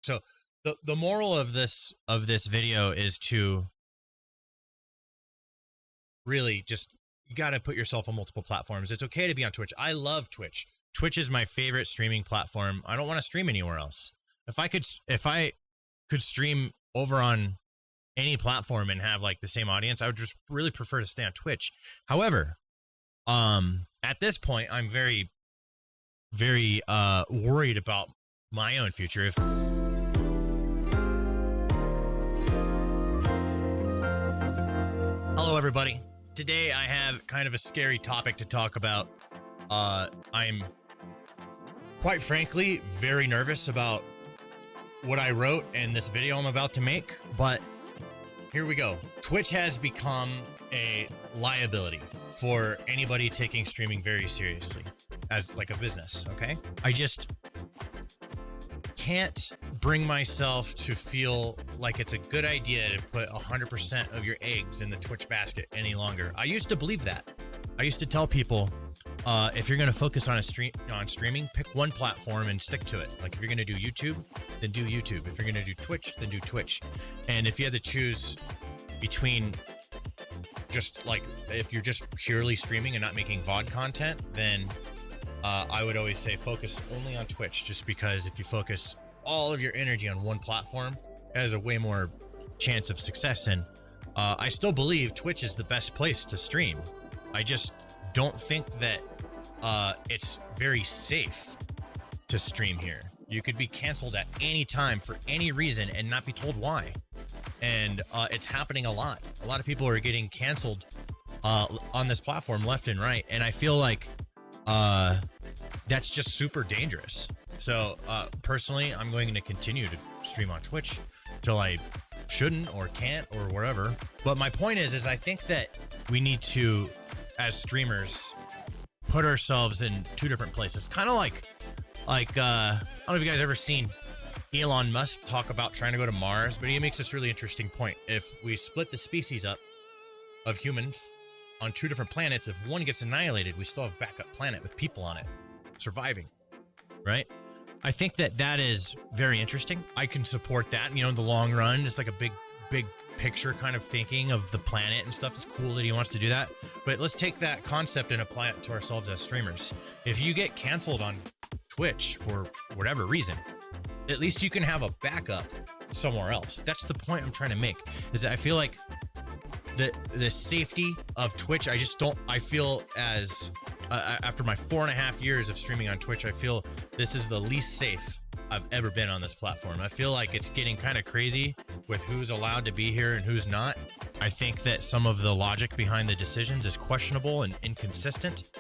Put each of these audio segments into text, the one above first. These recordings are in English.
So the moral of this video is to really just, you got to put yourself on multiple platforms. It's okay to be on Twitch. I love Twitch. Twitch is my favorite streaming platform. I don't want to stream anywhere else. If I could stream over on any platform and have like the same audience, I would just really prefer to stay on Twitch. However, at this point, I'm very, very worried about my own future. Hello, everybody. Today I have kind of a scary topic to talk about. I'm quite frankly very nervous about what I wrote in this video I'm about to make, but here we go. Twitch has become a liability for anybody taking streaming very seriously as like a business, okay? I just can't bring myself to feel like it's a good idea to put 100% of your eggs in the Twitch basket any longer. I used to believe that. I used to tell people, if you're going to focus on streaming, pick one platform and stick to it. Like if you're going to do YouTube, then do YouTube. If you're going to do Twitch, then do Twitch. And if you had to choose between just like, if you're just purely streaming and not making VOD content, then I would always say focus only on Twitch, just because if you focus all of your energy on one platform, it has a way more chance of success. And I still believe Twitch is the best place to stream. I just don't think that it's very safe to stream here. You could be canceled at any time for any reason and not be told why. And it's happening a lot. A lot of people are getting canceled on this platform left and right. And I feel like that's just super dangerous. So personally, I'm going to continue to stream on Twitch till I shouldn't or can't or wherever. But my point is I think that we need to, as streamers, put ourselves in two different places. Kind of like I don't know if you guys ever seen Elon Musk talk about trying to go to Mars, but he makes this really interesting point. If we split the species up of humans on two different planets, if one gets annihilated, we still have a backup planet with people on it surviving, right? I think that is very interesting. I can support that, in the long run. It's like a big picture kind of thinking of the planet and stuff. It's cool that he wants to do that, but let's take that concept and apply it to ourselves as streamers. If you get canceled on Twitch for whatever reason, at least you can have a backup somewhere else. That's the point I'm trying to make, is that I feel like the safety of Twitch, I feel as after my 4.5 years of streaming on Twitch, I feel this is the least safe I've ever been on this platform. I feel like it's getting kind of crazy with who's allowed to be here and who's not. I think that some of the logic behind the decisions is questionable and inconsistent.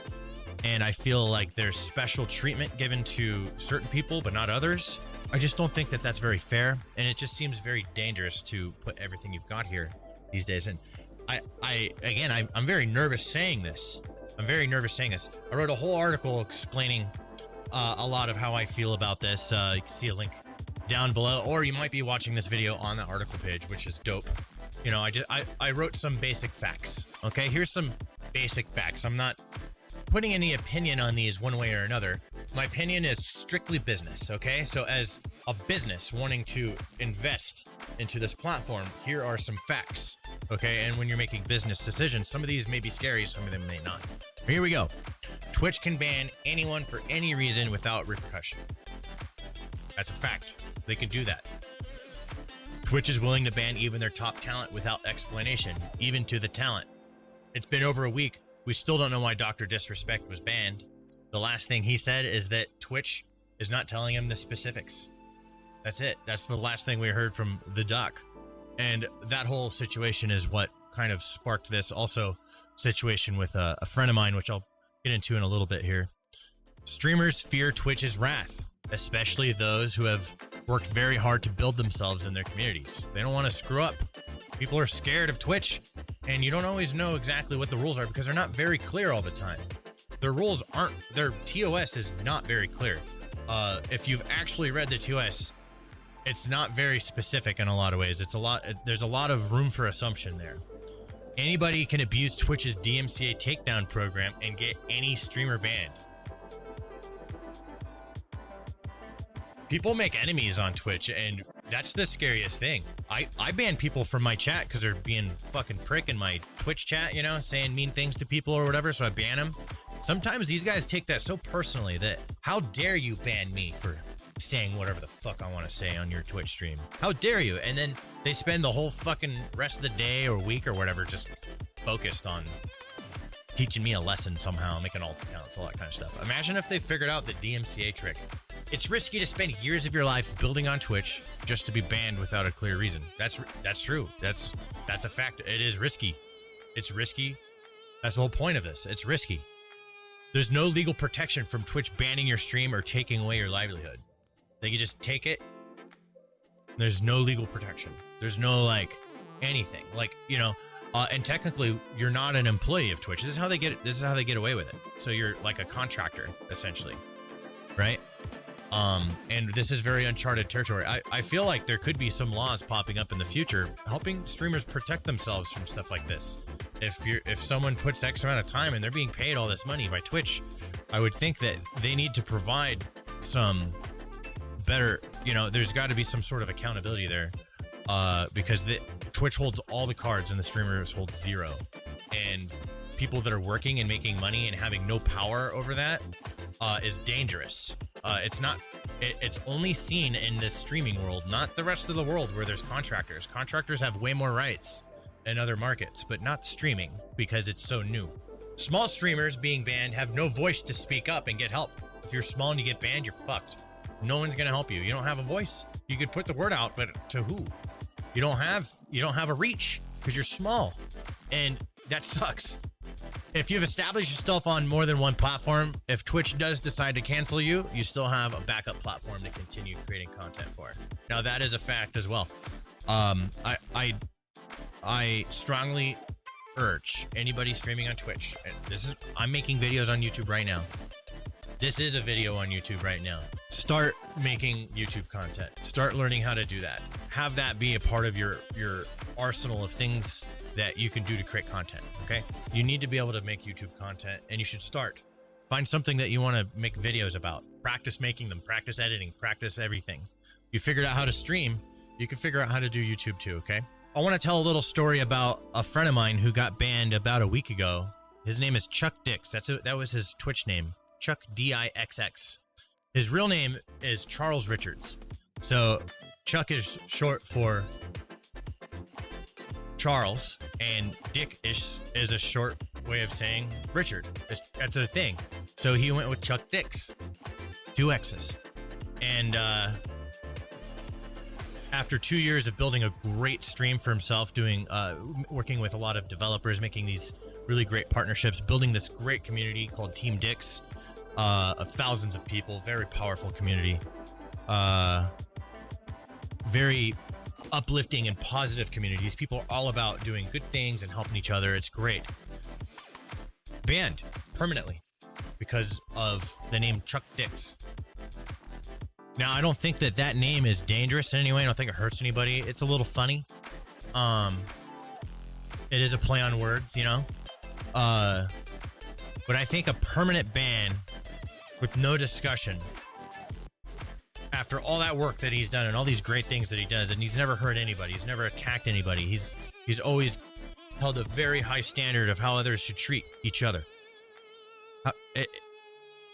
And I feel like there's special treatment given to certain people, but not others. I just don't think that that's very fair. And it just seems very dangerous to put everything you've got here these days. And I'm very nervous saying this. I wrote a whole article explaining a lot of how I feel about this. You can see a link down below, or you might be watching this video on the article page, which is dope. I wrote some basic facts. Okay, here's some basic facts. I'm not putting any opinion on these one way or another. My opinion is strictly business. Okay, so as a business wanting to invest into this platform, here are some facts. Okay, and when you're making business decisions, some of these may be scary, some of them may not. Here we go. Twitch can ban anyone for any reason without repercussion. That's a fact. They can do that. Twitch is willing to ban even their top talent without explanation, even to the talent. It's been over a week. We still don't know why DrDisrespect was banned. The last thing he said is that Twitch is not telling him the specifics. That's it. That's the last thing we heard from the doc. And that whole situation is what kind of sparked this also situation with a friend of mine, which I'll get into in a little bit here. Streamers fear Twitch's wrath, especially those who have worked very hard to build themselves in their communities. They don't want to screw up. People are scared of Twitch, and you don't always know exactly what the rules are because they're not very clear all the time. Their rules aren't, their TOS is not very clear. If you've actually read the TOS, it's not very specific in a lot of ways. There's a lot of room for assumption there. Anybody can abuse Twitch's DMCA takedown program and get any streamer banned. People make enemies on Twitch, and that's the scariest thing. I ban people from my chat because they're being fucking prick in my Twitch chat, you know, saying mean things to people or whatever, so I ban them. Sometimes these guys take that so personally that, how dare you ban me for saying whatever the fuck I want to say on your Twitch stream? How dare you? And then they spend the whole fucking rest of the day or week or whatever just focused on teaching me a lesson somehow, making alt accounts, all that kind of stuff. Imagine if they figured out the DMCA trick. It's risky to spend years of your life building on Twitch just to be banned without a clear reason. That's true. That's a fact. It is risky. It's risky. That's the whole point of this. It's risky. There's no legal protection from Twitch banning your stream or taking away your livelihood. They can just take it. There's no legal protection. There's no like anything. Like, you know, and technically you're not an employee of Twitch. This is how they get it. This is how they get away with it. So you're like a contractor essentially, right? And this is very uncharted territory. I feel like there could be some laws popping up in the future helping streamers protect themselves from stuff like this. If someone puts X amount of time and they're being paid all this money by Twitch, I would think that they need to provide some better, you know, there's got to be some sort of accountability there, because Twitch holds all the cards and the streamers hold zero. And people that are working and making money and having no power over that is dangerous. It's only seen in this streaming world, not the rest of the world where there's contractors. Contractors have way more rights in other markets, but not streaming because it's so new. Small streamers being banned have no voice to speak up and get help. If you're small and you get banned, you're fucked. No one's gonna help you. You don't have a voice. You could put the word out, but to who? You don't have a reach because you're small, and that sucks. If you've established yourself on more than one platform, if Twitch does decide to cancel you, you still have a backup platform to continue creating content for. Now that is a fact as well. I strongly urge anybody streaming on Twitch. I'm making videos on YouTube right now. This is a video on YouTube right now. Start making YouTube content. Start learning how to do that. Have that be a part of your arsenal of things that you can do to create content, okay? You need to be able to make YouTube content, and you should start. Find something that you want to make videos about. Practice making them, practice editing, practice everything. You figured out how to stream, you can figure out how to do YouTube too, okay? I want to tell a little story about a friend of mine who got banned about a week ago. His name is Chuck Dix. That was his Twitch name, Chuck Dixx. His real name is Charles Richards. So Chuck is short for Charles, and Dick is a short way of saying Richard. That's a thing. So he went with Chuck Dix, 2 X's. And after 2 years of building a great stream for himself, working with a lot of developers, making these really great partnerships, building this great community called Team Dix, of thousands of people, very powerful community, very uplifting and positive community. These people are all about doing good things and helping each other. It's great. Banned permanently because of the name Chuck Dix. Now, I don't think that name is dangerous in any way. I don't think it hurts anybody. It's a little funny. It is a play on words, you know? But I think a permanent ban with no discussion, after all that work that he's done and all these great things that he does, and he's never hurt anybody, he's never attacked anybody, he's always held a very high standard of how others should treat each other.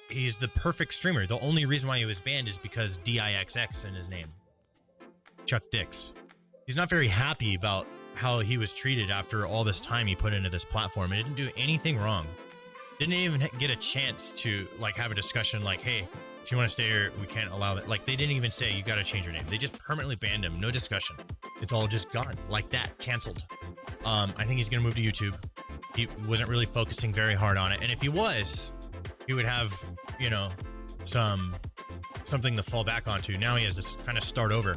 He's the perfect streamer. The only reason why he was banned is because Dixx in his name, Chuck Dix. He's not very happy about how he was treated after all this time he put into this platform. He didn't do anything wrong. Didn't even get a chance to like have a discussion like, hey, if you want to stay here, we can't allow that. Like, they didn't even say you got to change your name. They just permanently banned him. No discussion. It's all just gone like that. Canceled. I think he's going to move to YouTube. He wasn't really focusing very hard on it. And if he was, he would have, you know, something to fall back onto. Now he has to kind of start over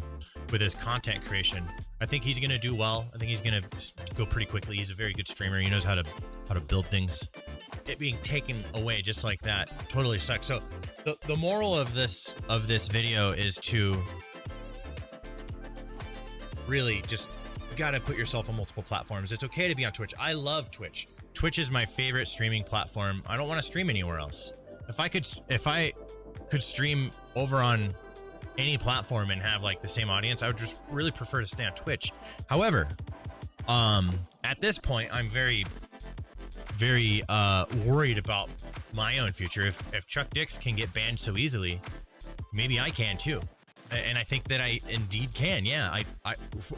with his content creation. I think he's going to do well. I think he's going to go pretty quickly. He's a very good streamer. He knows how to build things. It being taken away just like that totally sucks. So the moral of this video is to really just, you gotta put yourself on multiple platforms. It's okay to be on Twitch. I love Twitch. Twitch is my favorite streaming platform. I don't want to stream anywhere else. If I could stream over on any platform and have like the same audience. I would just really prefer to stay on Twitch. However, at this point, I'm very worried about my own future. If Chuck Dix can get banned so easily, maybe I can too. And I think that I indeed can. Yeah,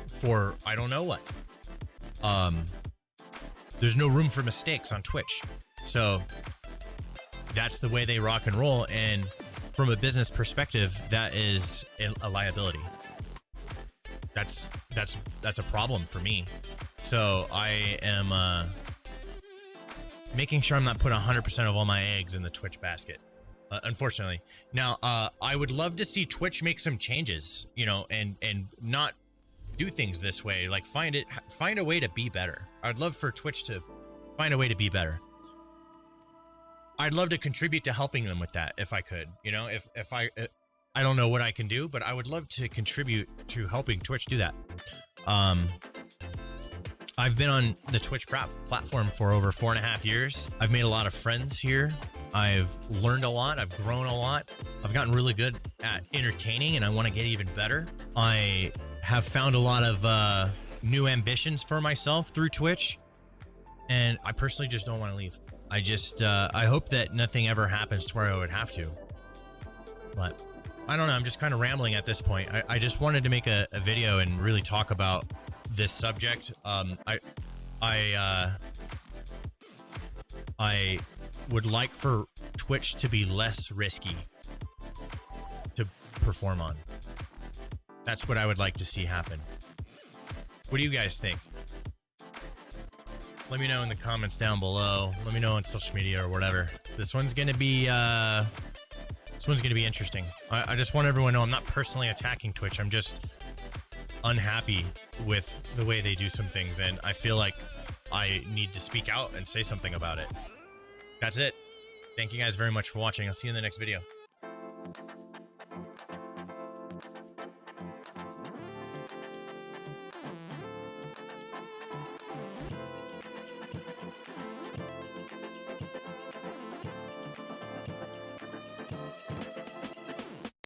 for I don't know what. There's no room for mistakes on Twitch. So that's the way they rock and roll. And from a business perspective, that is a liability. That's a problem for me. So I am making sure I'm not putting 100% of all my eggs in the Twitch basket. Unfortunately. Now, I would love to see Twitch make some changes, you know, and not do things this way. Like find a way to be better. I'd love for Twitch to find a way to be better. I'd love to contribute to helping them with that if I could, you know, if I don't know what I can do, but I would love to contribute to helping Twitch do that. I've been on the Twitch platform for over 4.5 years. I've made a lot of friends here. I've learned a lot. I've grown a lot. I've gotten really good at entertaining, and I want to get even better. I have found a lot of new ambitions for myself through Twitch, and I personally just don't want to leave. I hope that nothing ever happens to where I would have to. But I don't know. I'm just kind of rambling at this point. I just wanted to make a video and really talk about this subject. I would like for Twitch to be less risky to perform on. That's what I would like to see happen. What do you guys think? Let me know in the comments down below. Let me know on social media or whatever. This one's gonna be interesting. I just want everyone to know I'm not personally attacking Twitch. I'm just unhappy with the way they do some things, and I feel like I need to speak out and say something about it. That's it. Thank you guys very much for watching. I'll see you in the next video.